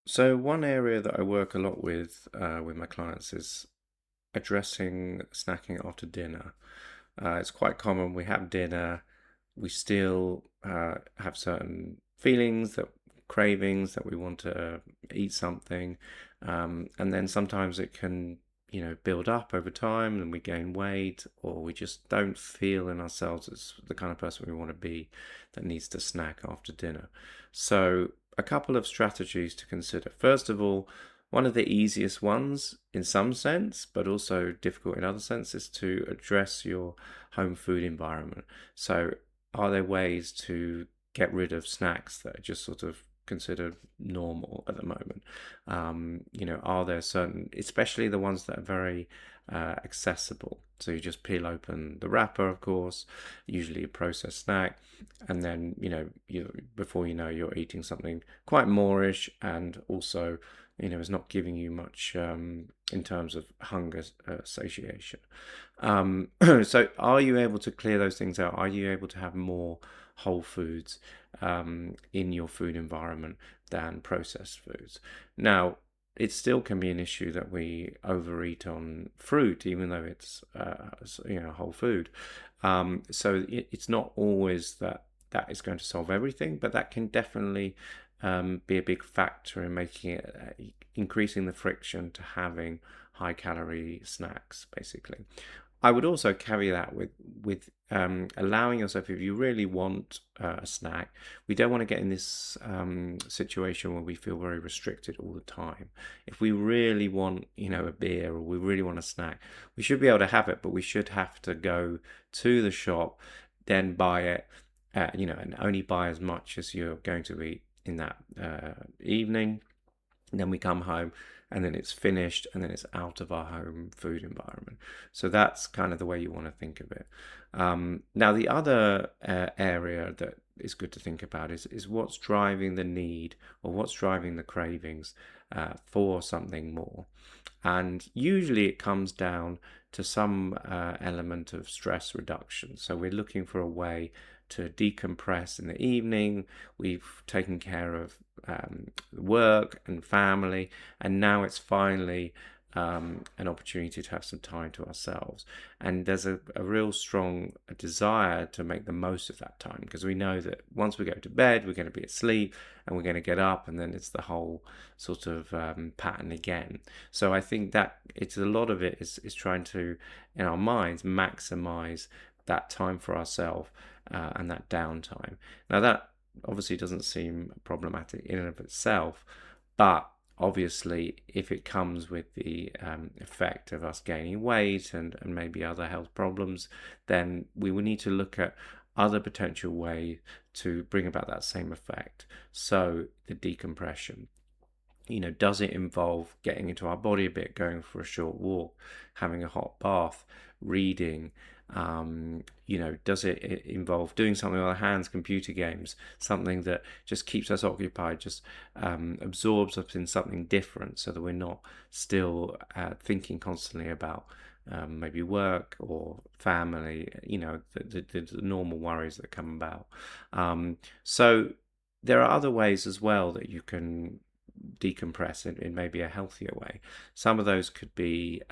So one area that I work a lot with my clients is addressing snacking after dinner. It's quite common. We have dinner, we still have certain feelings that cravings that we want to eat something, and then sometimes it can build up over time, and we gain weight, or we just don't feel in ourselves as the kind of person we want to be that needs to snack after dinner. So a couple of strategies to consider. First of all, one of the easiest ones in some sense, but also difficult in other senses, to address your home food environment. So, are there ways to get rid of snacks that are just sort of considered normal at the moment? Are there certain, especially the ones that are very accessible? So you just peel open the wrapper, of course, usually a processed snack, and then before you know, you're eating something quite moreish, and also is not giving you much in terms of hunger satiation. So are you able to clear those things out? Are you able to have more whole foods in your food environment than processed foods? Now, it still can be an issue that we overeat on fruit, even though it's whole food. So it's not always that is going to solve everything, but that can definitely be a big factor in making it increasing the friction to having high calorie snacks, basically. I would also carry that with allowing yourself, if you really want a snack, we don't want to get in this situation where we feel very restricted all the time. If we really want, a beer, or we really want a snack, we should be able to have it, but we should have to go to the shop, then buy it, and only buy as much as you're going to eat in that evening. And then we come home, and then it's finished, and then it's out of our home food environment. So that's kind of the way you want to think of it. Now, the other area that is good to think about is what's driving the need, or what's driving the cravings for something more. And usually it comes down to some element of stress reduction. So we're looking for a way to decompress in the evening. We've taken care of work and family, and now it's finally an opportunity to have some time to ourselves. And there's a real strong desire to make the most of that time, because we know that once we go to bed, we're going to be asleep, and we're going to get up, and then it's the whole sort of pattern again. So I think that it's a lot of it is trying to, in our minds, maximize that time for ourselves and that downtime. Now, that obviously doesn't seem problematic in and of itself, but obviously, if it comes with the effect of us gaining weight and maybe other health problems, then we will need to look at other potential ways to bring about that same effect. So, the decompression. Does it involve getting into our body a bit, going for a short walk, having a hot bath, reading? Does it involve doing something with our hands, computer games, something that just keeps us occupied, just absorbs us in something different, so that we're not still thinking constantly about maybe work or family, the normal worries that come about. So there are other ways as well that you can decompress in maybe a healthier way. Some of those could be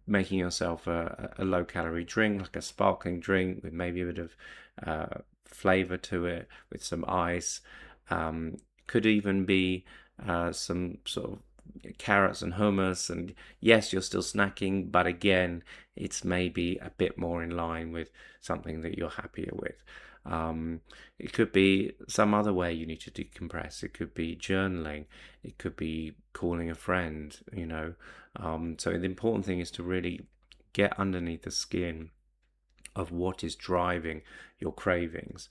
making yourself a low calorie drink, like a sparkling drink with maybe a bit of flavor to it, with some ice. Could even be some sort of carrots and hummus, and yes, you're still snacking, but again, it's maybe a bit more in line with something that you're happier with. It could be some other way you need to decompress. It could be journaling. It could be calling a friend. So the important thing is to really get underneath the skin of what is driving your cravings.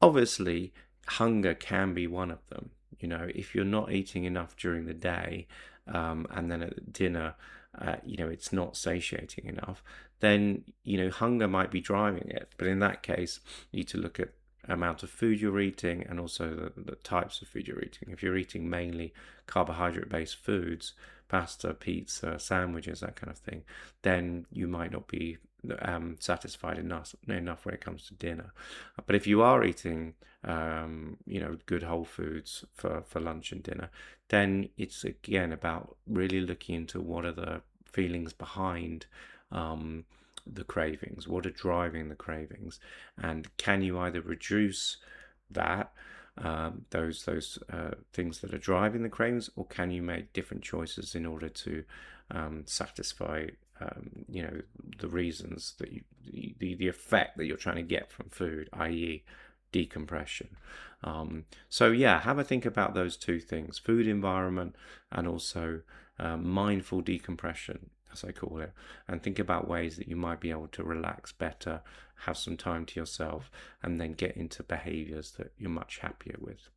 Obviously, hunger can be one of them. If you're not eating enough during the day, and then at dinner, it's not satiating enough, then, hunger might be driving it. But in that case, you need to look at amount of food you're eating, and also the types of food you're eating. If you're eating mainly carbohydrate-based foods, pasta, pizza, sandwiches, that kind of thing, then you might not be satisfied enough when it comes to dinner. But if you are eating, good whole foods for lunch and dinner, then it's again about really looking into what are the feelings behind um, the cravings, what are driving the cravings, and can you either reduce that those things that are driving the cravings, or can you make different choices in order to satisfy the reasons that the effect that you're trying to get from food, i.e. decompression. So yeah, have a think about those two things: food environment and also mindful decompression, as I call it, and think about ways that you might be able to relax better, have some time to yourself, and then get into behaviors that you're much happier with.